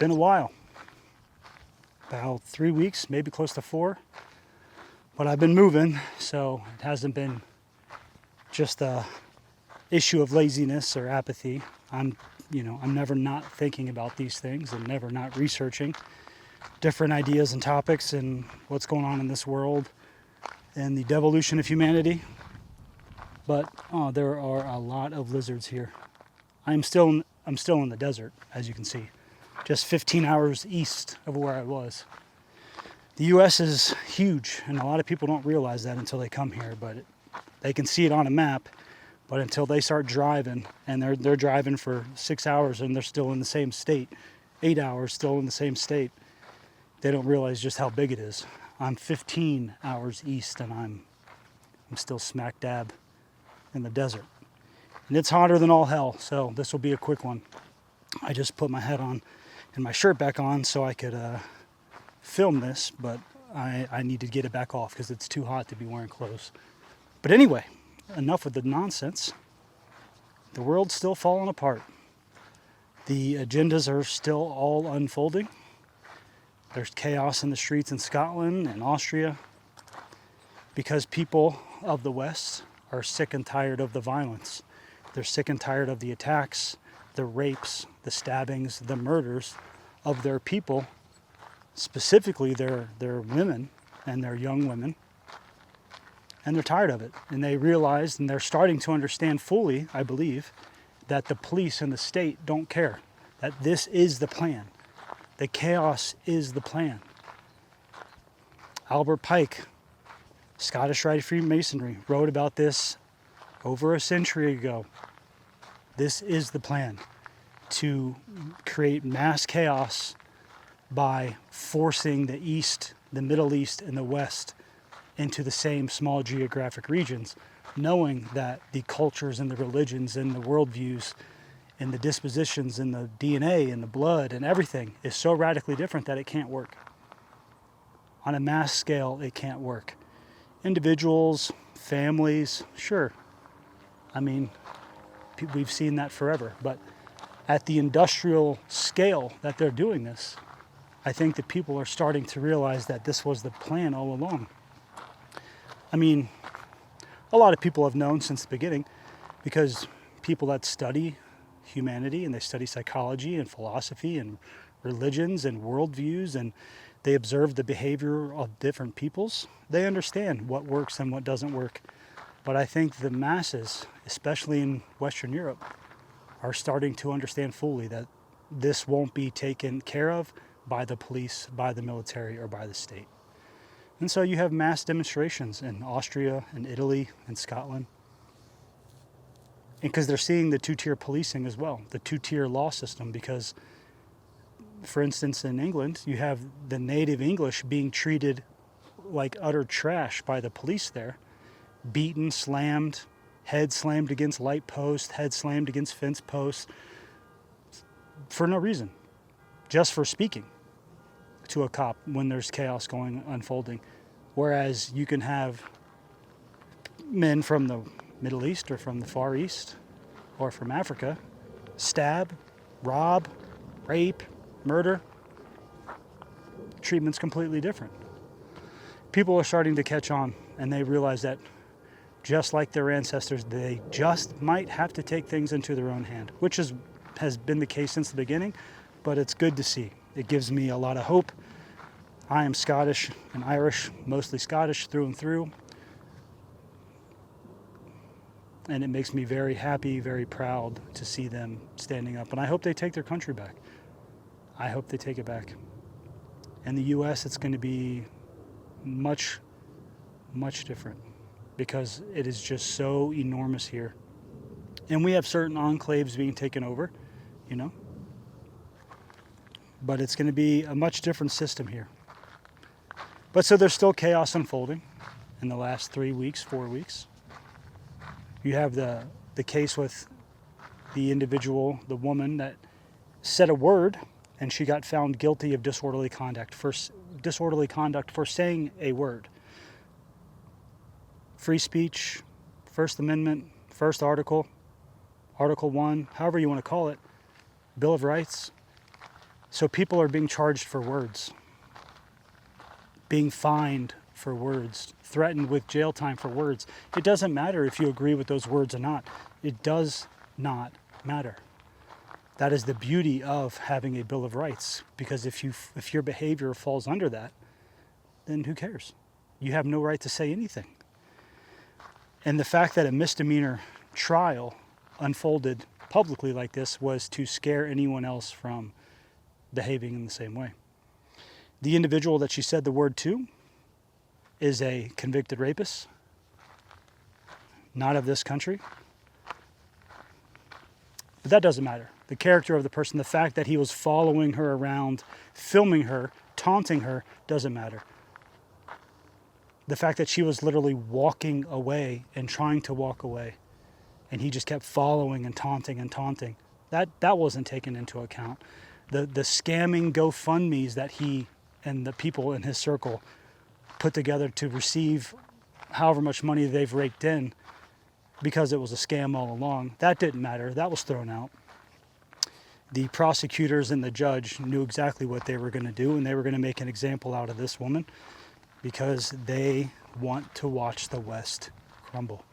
been a while. About 3 weeks, maybe close to 4. But I've been moving, so it hasn't been just a issue of laziness or apathy. I'm never not thinking about these things and never not researching different ideas and topics and what's going on in this world and the devolution of humanity. But there are a lot of lizards here. I'm still in the desert, as you can see, just 15 hours east of where I was. The U.S. is huge, and a lot of people don't realize that until they come here. But they can see it on a map. But until they start driving, and they're driving for 6 hours and they're still in the same state, 8 hours still in the same state, they don't realize just how big it is. I'm 15 hours east, and I'm still smack dab in the desert. And it's hotter than all hell, so this will be a quick one. I just put my hat on and my shirt back on so I could film this, but I need to get it back off because it's too hot to be wearing clothes. But anyway, enough with the nonsense. The world's still falling apart. The agendas are still all unfolding. There's chaos in the streets in Scotland and Austria because people of the West are sick and tired of the violence. They're sick and tired of the attacks, the rapes, the stabbings, the murders of their people, specifically their women and their young women. And they're tired of it. And they realize, and they're starting to understand fully, I believe, that the police and the state don't care. That this is the plan. The chaos is the plan. Albert Pike, Scottish Rite Freemasonry, wrote about this over a century ago. This is the plan, to create mass chaos by forcing the East, the Middle East, and the West into the same small geographic regions, knowing that the cultures and the religions and the worldviews and the dispositions and the DNA and the blood and everything is so radically different that it can't work. On a mass scale, it can't work. Individuals, families, sure. I mean, we've seen that forever. But at the industrial scale that they're doing this, I think that people are starting to realize that this was the plan all along. I mean, a lot of people have known since the beginning because people that study humanity and they study psychology and philosophy and religions and worldviews and they observe the behavior of different peoples, they understand what works and what doesn't work. But I think the masses, especially in Western Europe, are starting to understand fully that this won't be taken care of by the police, by the military, or by the state. And so you have mass demonstrations in Austria and Italy and Scotland. And because they're seeing the two-tier policing as well, the two-tier law system, because, for instance, in England, you have the native English being treated like utter trash by the police there, beaten, slammed, head slammed against light posts, head slammed against fence posts, for no reason, just for speaking to a cop when there's chaos unfolding. Whereas you can have men from the Middle East or from the Far East or from Africa stab, rob, rape, murder. Treatment's completely different. People are starting to catch on, and they realize that just like their ancestors, they just might have to take things into their own hand, which has been the case since the beginning, but it's good to see. It gives me a lot of hope. I am Scottish and Irish, mostly Scottish through and through. And it makes me very happy, very proud to see them standing up. And I hope they take their country back. I hope they take it back. In the U.S., it's going to be much, much different because it is just so enormous here. And we have certain enclaves being taken over, but it's going to be a much different system here. But so there's still chaos unfolding in the last 3 weeks, 4 weeks. You have the case with the individual, the woman that said a word and she got found guilty of disorderly conduct for saying a word. Free speech, First Amendment, First Article, Article 1, however you want to call it, Bill of Rights. So people are being charged for words, being fined for words, threatened with jail time for words. It doesn't matter if you agree with those words or not. It does not matter. That is the beauty of having a Bill of Rights, because if your behavior falls under that, then who cares? You have no right to say anything. And the fact that a misdemeanor trial unfolded publicly like this was to scare anyone else from behaving in the same way. The individual that she said the word to is a convicted rapist, not of this country. But that doesn't matter. The character of the person, the fact that he was following her around, filming her, taunting her, doesn't matter. The fact that she was literally walking away and trying to walk away, and he just kept following and taunting, that wasn't taken into account. The scamming GoFundMes that he and the people in his circle put together to receive however much money they've raked in, because it was a scam all along, that didn't matter. That was thrown out. The prosecutors and the judge knew exactly what they were going to do, and they were going to make an example out of this woman because they want to watch the West crumble.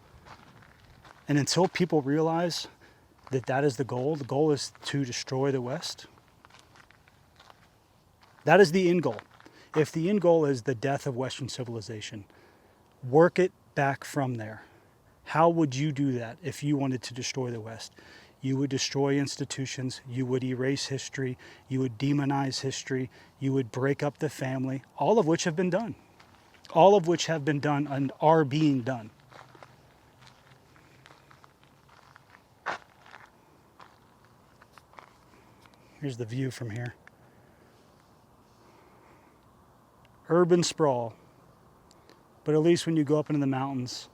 And until people realize that that is the goal is to destroy the West. That is the end goal. If the end goal is the death of Western civilization, work it back from there. How would you do that if you wanted to destroy the West? You would destroy institutions, you would erase history, you would demonize history, you would break up the family, all of which have been done. All of which have been done and are being done. Here's the view from here. Urban sprawl. But at least when you go up into the mountains,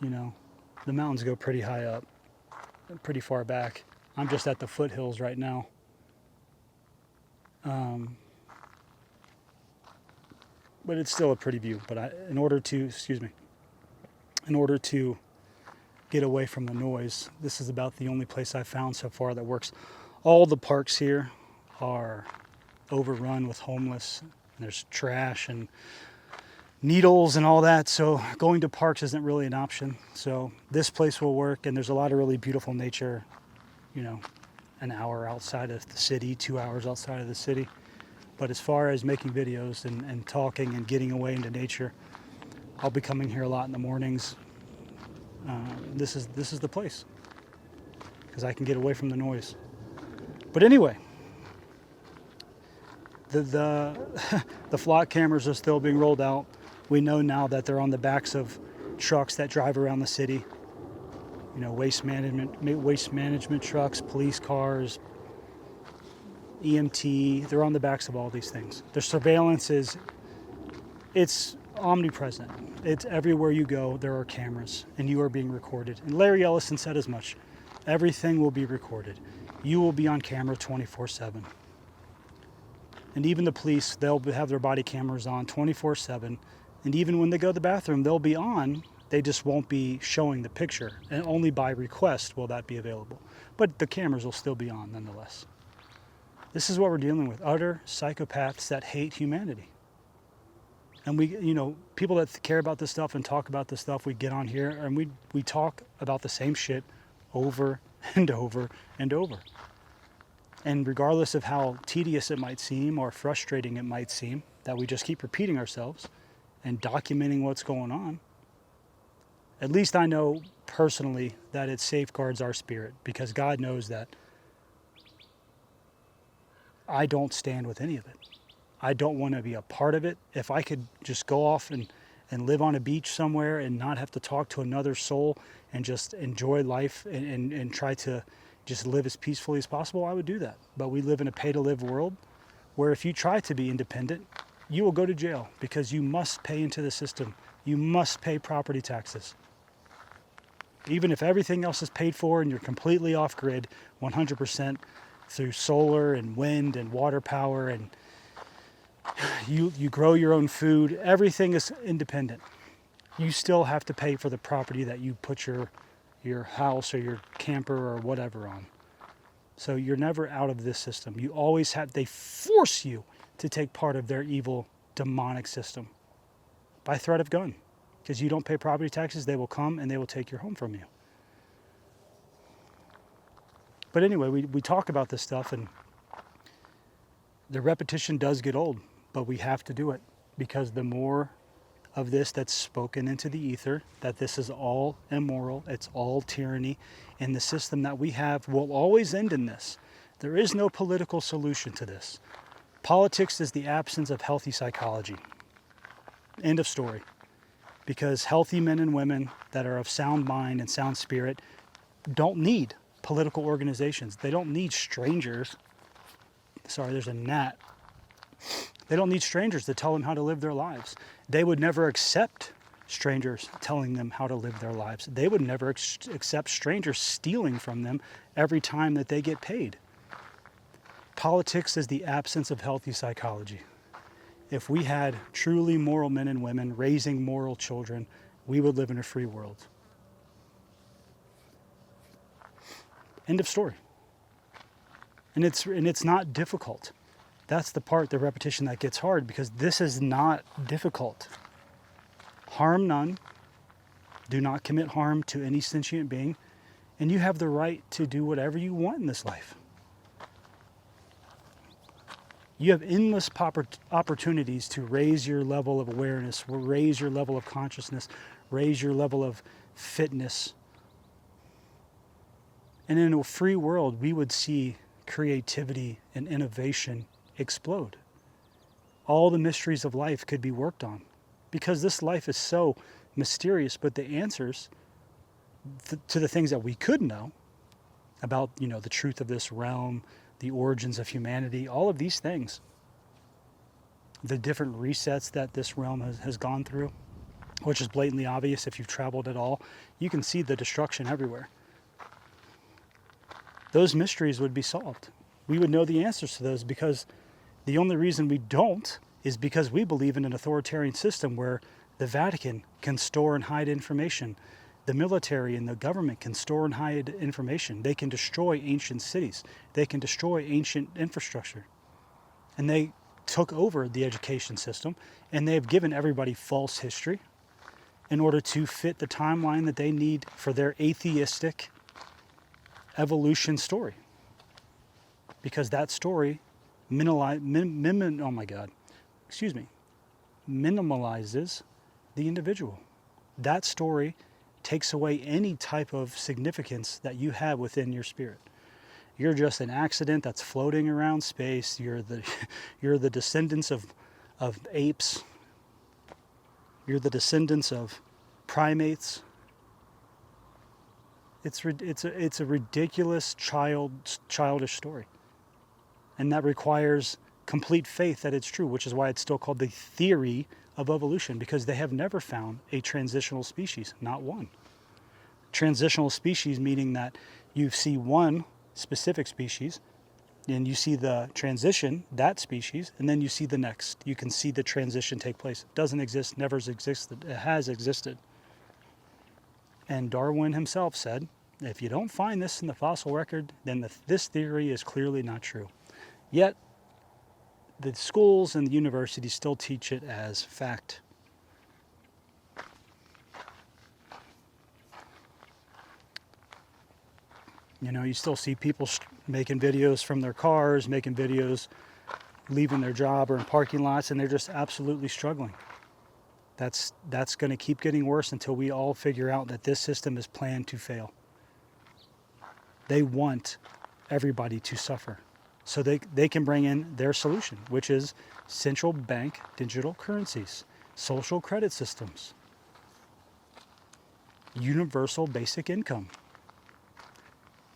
you know, the mountains go pretty high up, pretty far back. I'm just at the foothills right now. But it's still a pretty view. But in order to get away from the noise, this is about the only place I've found so far that works. All the parks here are overrun with homeless. There's trash and needles and all that, so going to parks isn't really an option. So this place will work, and there's a lot of really beautiful nature, you know, an hour outside of the city, 2 hours outside of the city. But as far as making videos and talking and getting away into nature, I'll be coming here a lot in the mornings. This is the place, because I can get away from the noise. But anyway, the flock cameras are still being rolled out. We know now that they're on the backs of trucks that drive around the city. You know, waste management trucks, police cars, EMT. They're on the backs of all these things. The surveillance it's omnipresent. It's everywhere you go. There are cameras, and you are being recorded. And Larry Ellison said as much. Everything will be recorded. You will be on camera 24/7. And even the police, they'll have their body cameras on 24/7. And even when they go to the bathroom, they'll be on. They just won't be showing the picture. And only by request will that be available. But the cameras will still be on nonetheless. This is what we're dealing with. Utter psychopaths that hate humanity. And we, you know, people that care about this stuff and talk about this stuff, we get on here and we talk about the same shit over and over and over. And regardless of how tedious it might seem or frustrating it might seem, that we just keep repeating ourselves and documenting what's going on, at least I know personally that it safeguards our spirit, because God knows that I don't stand with any of it. I don't want to be a part of it. If I could just go off and live on a beach somewhere and not have to talk to another soul and just enjoy life and try to just live as peacefully as possible, I would do that. But we live in a pay-to-live world where if you try to be independent, you will go to jail, because you must pay into the system. You must pay property taxes. Even if everything else is paid for and you're completely off-grid, 100% through solar and wind and water power, and you grow your own food, everything is independent. You still have to pay for the property that you put your house or your camper or whatever on. So you're never out of this system. You always have, they force you to take part of their evil, demonic system by threat of gun. Because you don't pay property taxes, they will come and they will take your home from you. But anyway, we talk about this stuff, and the repetition does get old, but we have to do it, because the more of this that's spoken into the ether, that this is all immoral, it's all tyranny, and the system that we have will always end in this. There is no political solution to this. Politics is the absence of healthy psychology. End of story. Because healthy men and women that are of sound mind and sound spirit don't need political organizations. They don't need strangers. Sorry, there's a gnat. They don't need strangers to tell them how to live their lives. They would never accept strangers telling them how to live their lives. They would never accept strangers stealing from them every time that they get paid. Politics is the absence of healthy psychology. If we had truly moral men and women raising moral children, we would live in a free world. End of story. And it's not difficult. That's the part, the repetition, that gets hard, because this is not difficult. Harm none. Do not commit harm to any sentient being. And you have the right to do whatever you want in this life. You have endless opportunities to raise your level of awareness, raise your level of consciousness, raise your level of fitness. And in a free world, we would see creativity and innovation explode. All the mysteries of life could be worked on, because this life is so mysterious, but the answers to the things that we could know about, the truth of this realm, the origins of humanity, all of these things, the different resets that this realm has gone through, which is blatantly obvious if you've traveled at all. You can see the destruction everywhere. Those mysteries would be solved. We would know the answers to those, because the only reason we don't is because we believe in an authoritarian system where the Vatican can store and hide information. The military and the government can store and hide information. They can destroy ancient cities. They can destroy ancient infrastructure. And they took over the education system, and they have given everybody false history in order to fit the timeline that they need for their atheistic evolution story. Because that story minimalizes the individual. That story takes away any type of significance that you have within your spirit. You're just an accident that's floating around space. You're the descendants of apes. You're the descendants of primates. It's a ridiculous childish story. And that requires complete faith that it's true, which is why it's still called the theory of evolution, because they have never found a transitional species, not one. Transitional species meaning that you see one specific species, and you see the transition, that species, and then you see the next. You can see the transition take place. It doesn't exist, never has existed. It has existed. And Darwin himself said, if you don't find this in the fossil record, then this theory is clearly not true. Yet, the schools and the universities still teach it as fact. You still see people making videos from their cars, making videos leaving their job or in parking lots, and they're just absolutely struggling. That's going to keep getting worse until we all figure out that this system is planned to fail. They want everybody to suffer, so they can bring in their solution, which is central bank digital currencies, social credit systems, universal basic income.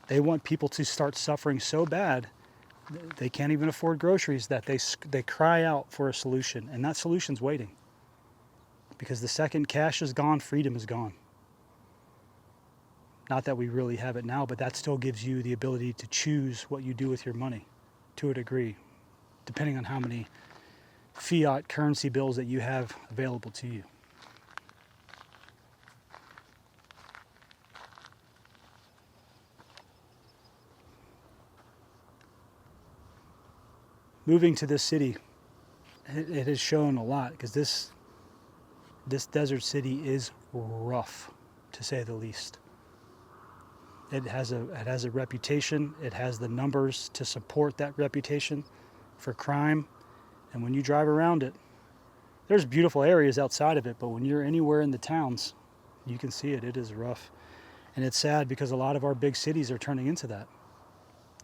They want people to start suffering so bad they can't even afford groceries that they cry out for a solution, and that solution's waiting. Because the second cash is gone, freedom is gone. Not that we really have it now, but that still gives you the ability to choose what you do with your money to a degree, depending on how many fiat currency bills that you have available to you. moving to this city, it has shown a lot, because this desert city is rough, to say the least. It has a reputation. It has the numbers to support that reputation for crime. And when you drive around it, there's beautiful areas outside of it, but when you're anywhere in the towns, you can see it. It is rough. And it's sad, because a lot of our big cities are turning into that.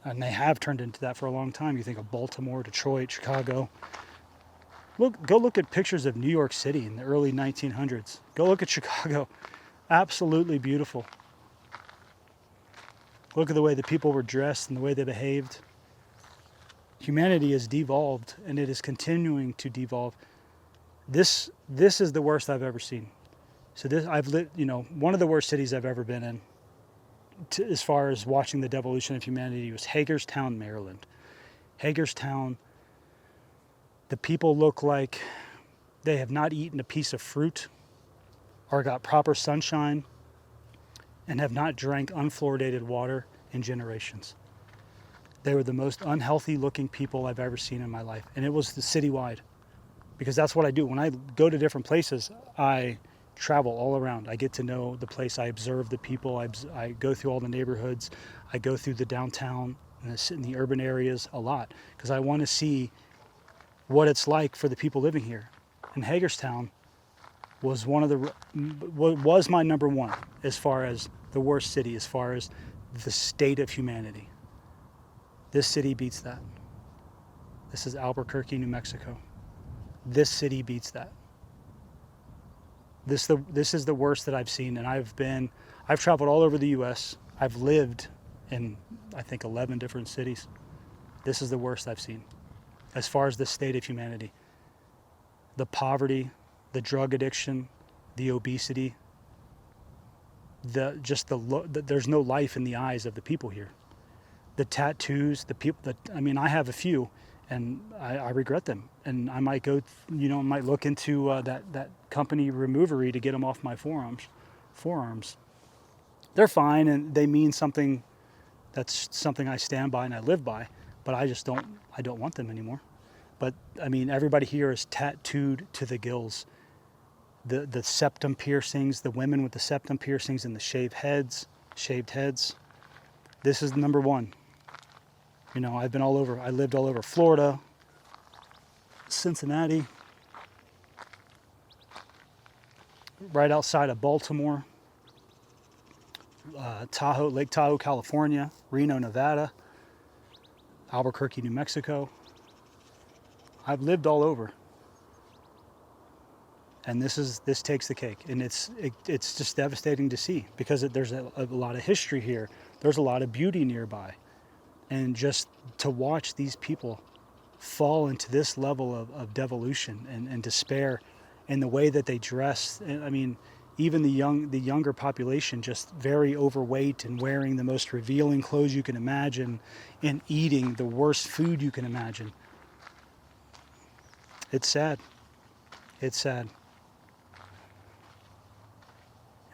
And they have turned into that for a long time. You think of Baltimore, Detroit, Chicago. Go look at pictures of New York City in the early 1900s. Go look at Chicago. Absolutely beautiful. Look at the way the people were dressed and the way they behaved. Humanity has devolved, and it is continuing to devolve. This is the worst I've ever seen. So I've lived, one of the worst cities I've ever been in, as far as watching the devolution of humanity, was Hagerstown, Maryland. Hagerstown, the people look like they have not eaten a piece of fruit or got proper sunshine and have not drank unfluoridated water in generations. They were the most unhealthy looking people I've ever seen in my life. And it was citywide, because that's what I do. When I go to different places, I travel all around. I get to know the place. I observe the people. I go through all the neighborhoods. I go through the downtown and I sit in the urban areas a lot, because I want to see what it's like for the people living here. And Hagerstown was was my number one as far as the worst city, as far as the state of humanity. This city beats that. This is Albuquerque, New Mexico. This city beats that. This is the worst that I've seen, and I've traveled all over the U.S. I've lived in, I think, 11 different cities. This is the worst I've seen as far as the state of humanity. The poverty, the drug addiction, the obesity, there's no life in the eyes of the people here. The tattoos, I have a few, and I regret them. And I might go, might look into that company Removery to get them off my forearms. They're fine, and they mean something. That's something I stand by and I live by, but I don't want them anymore. But everybody here is tattooed to the gills. The septum piercings, the women with the septum piercings and the shaved heads. This is number one. I've been all over. I lived all over Florida, Cincinnati, right outside of Baltimore, Lake Tahoe, California, Reno, Nevada, Albuquerque, New Mexico. I've lived all over. And this takes the cake, and it's just devastating to see, because there's a lot of history here. There's a lot of beauty nearby, and just to watch these people fall into this level of devolution and despair, in the way that they dress. Even the younger population, just very overweight and wearing the most revealing clothes you can imagine, and eating the worst food you can imagine. It's sad. It's sad.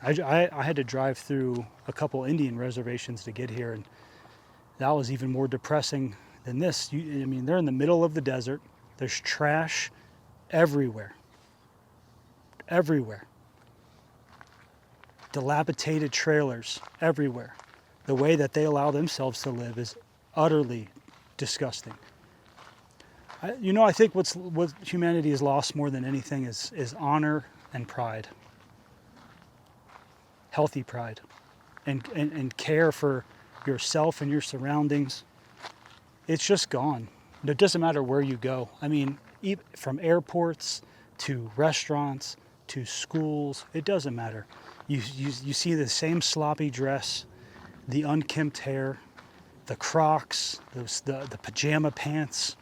I had to drive through a couple Indian reservations to get here, and that was even more depressing than this. They're in the middle of the desert. There's trash everywhere. Everywhere. Dilapidated trailers everywhere. The way that they allow themselves to live is utterly disgusting. I think what humanity has lost more than anything is honor and pride. Healthy pride, and care for yourself and your surroundings. It's just gone. It doesn't matter where you go. From airports to restaurants to schools, it doesn't matter. You see the same sloppy dress, the unkempt hair, the Crocs, the pajama pants,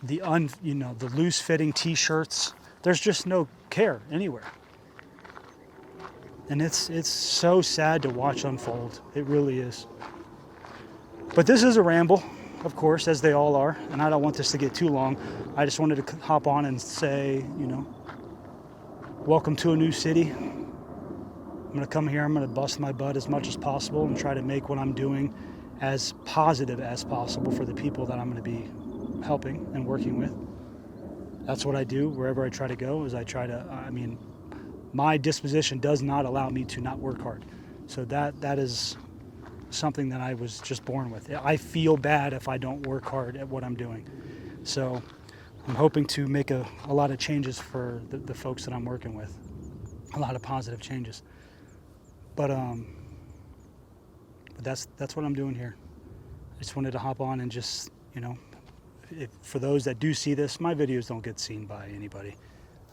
the loose-fitting T-shirts. There's just no care anywhere. And it's so sad to watch unfold. It really is. But this is a ramble, of course, as they all are. And I don't want this to get too long. I just wanted to hop on and say, welcome to a new city. I'm going to come here. I'm going to bust my butt as much as possible and try to make what I'm doing as positive as possible for the people that I'm going to be helping and working with. That's what I do wherever I try to go. My disposition does not allow me to not work hard. So that is something that I was just born with. I feel bad if I don't work hard at what I'm doing. So I'm hoping to make a lot of changes for the folks that I'm working with. A lot of positive changes. But that's what I'm doing here. I just wanted to hop on and just, for those that do see this, my videos don't get seen by anybody.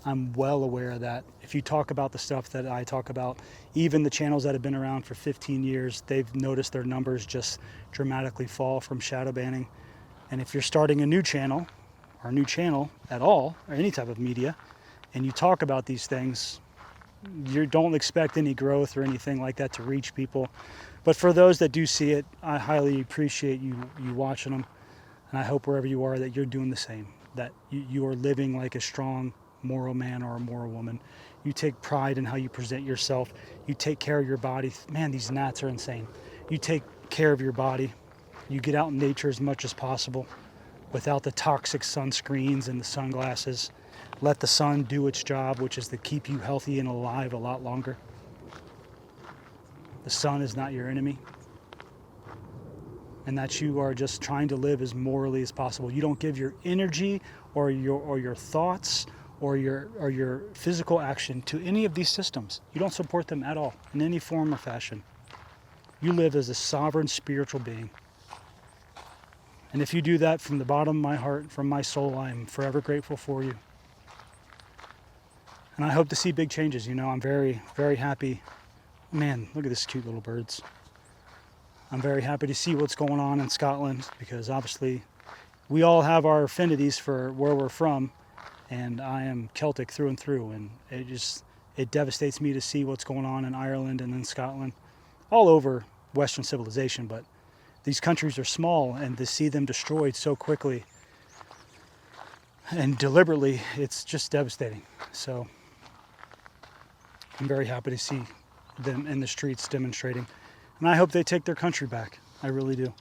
I'm well aware that if you talk about the stuff that I talk about, even the channels that have been around for 15 years, they've noticed their numbers just dramatically fall from shadow banning. And if you're starting a new channel at all, or any type of media, and you talk about these things, you don't expect any growth or anything like that to reach people. But for those that do see it, I highly appreciate you watching them. And I hope wherever you are that you're doing the same, that you are living like a strong, moral man or a moral woman. You take pride in how you present yourself. You take care of your body. Man, these gnats are insane. You take care of your body. You get out in nature as much as possible without the toxic sunscreens and the sunglasses. Let the sun do its job, which is to keep you healthy and alive a lot longer. The sun is not your enemy. And that you are just trying to live as morally as possible. You don't give your energy or your thoughts or your physical action to any of these systems. You don't support them at all in any form or fashion. You live as a sovereign spiritual being. And if you do that from the bottom of my heart, from my soul, I am forever grateful for you. And I hope to see big changes. I'm very, very happy. Man, look at this cute little birds. I'm very happy to see what's going on in Scotland, because obviously we all have our affinities for where we're from, and I am Celtic through and through, and it devastates me to see what's going on in Ireland and in Scotland, all over Western civilization. But these countries are small, and to see them destroyed so quickly and deliberately, it's just devastating. So I'm very happy to see them in the streets demonstrating. And I hope they take their country back. I really do.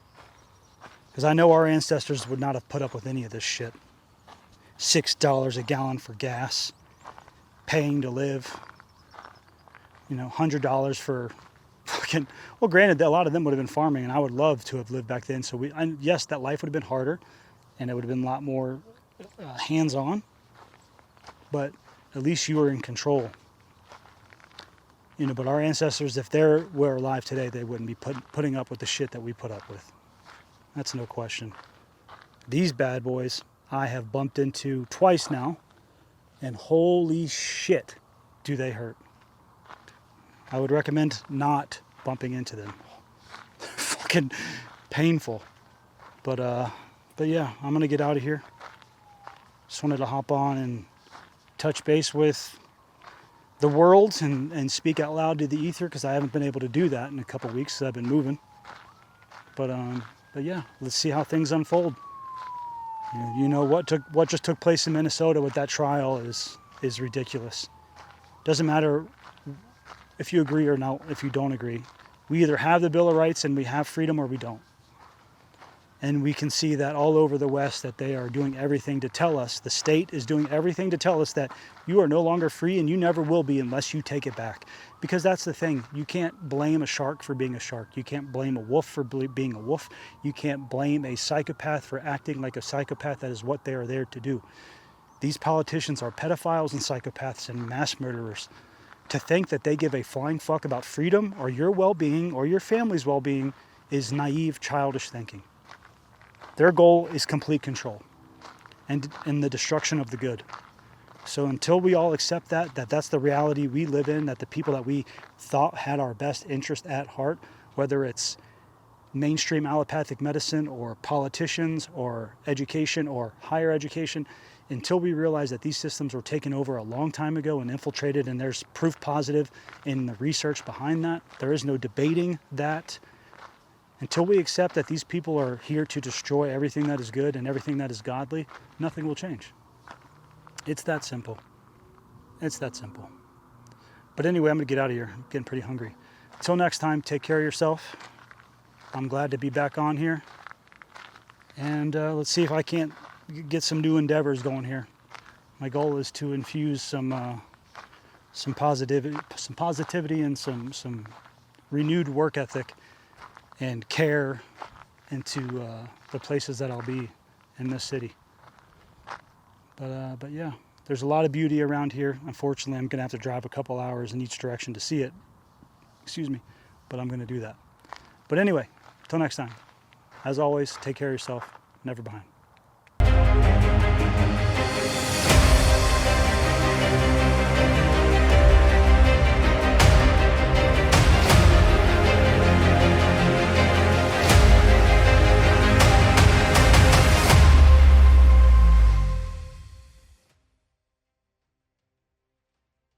Because I know our ancestors would not have put up with any of this shit. $6 a gallon for gas, paying to live, $100 for fucking, well, granted, a lot of them would have been farming, and I would love to have lived back then. So yes, that life would have been harder, and it would have been a lot more hands-on, but at least you were in control. But our ancestors, if they were alive today, they wouldn't be putting up with the shit that we put up with. That's no question. These bad boys I have bumped into twice now, and holy shit, do they hurt. I would recommend not bumping into them. They're fucking painful. But yeah, I'm gonna get out of here. Just wanted to hop on and touch base with the world and speak out loud to the ether, because I haven't been able to do that in a couple weeks because I've been moving. But yeah, let's see how things unfold. What just took place in Minnesota with that trial is ridiculous. Doesn't matter if you agree or not, if you don't agree. We either have the Bill of Rights and we have freedom, or we don't. And we can see that all over the West, that they are doing everything to tell us, the state is doing everything to tell us that you are no longer free, and you never will be unless you take it back. Because that's the thing. You can't blame a shark for being a shark. You can't blame a wolf for being a wolf. You can't blame a psychopath for acting like a psychopath. That is what they are there to do. These politicians are pedophiles and psychopaths and mass murderers. To think that they give a flying fuck about freedom or your well-being or your family's well-being is naive, childish thinking. Their goal is complete control and the destruction of the good. So until we all accept that's the reality we live in, that the people that we thought had our best interest at heart, whether it's mainstream allopathic medicine or politicians or education or higher education, until we realize that these systems were taken over a long time ago and infiltrated, and there's proof positive in the research behind that, there is no debating that. Until we accept that these people are here to destroy everything that is good and everything that is godly, nothing will change. It's that simple. It's that simple. But anyway, I'm going to get out of here. I'm getting pretty hungry. Until next time, take care of yourself. I'm glad to be back on here. And let's see if I can't get some new endeavors going here. My goal is to infuse some positivity and some renewed work ethic and care into the places that I'll be in this city. But yeah, there's a lot of beauty around here. Unfortunately, I'm gonna have to drive a couple hours in each direction to see it. Excuse me, but I'm gonna do that. But anyway, till next time. As always, take care of yourself. Never behind.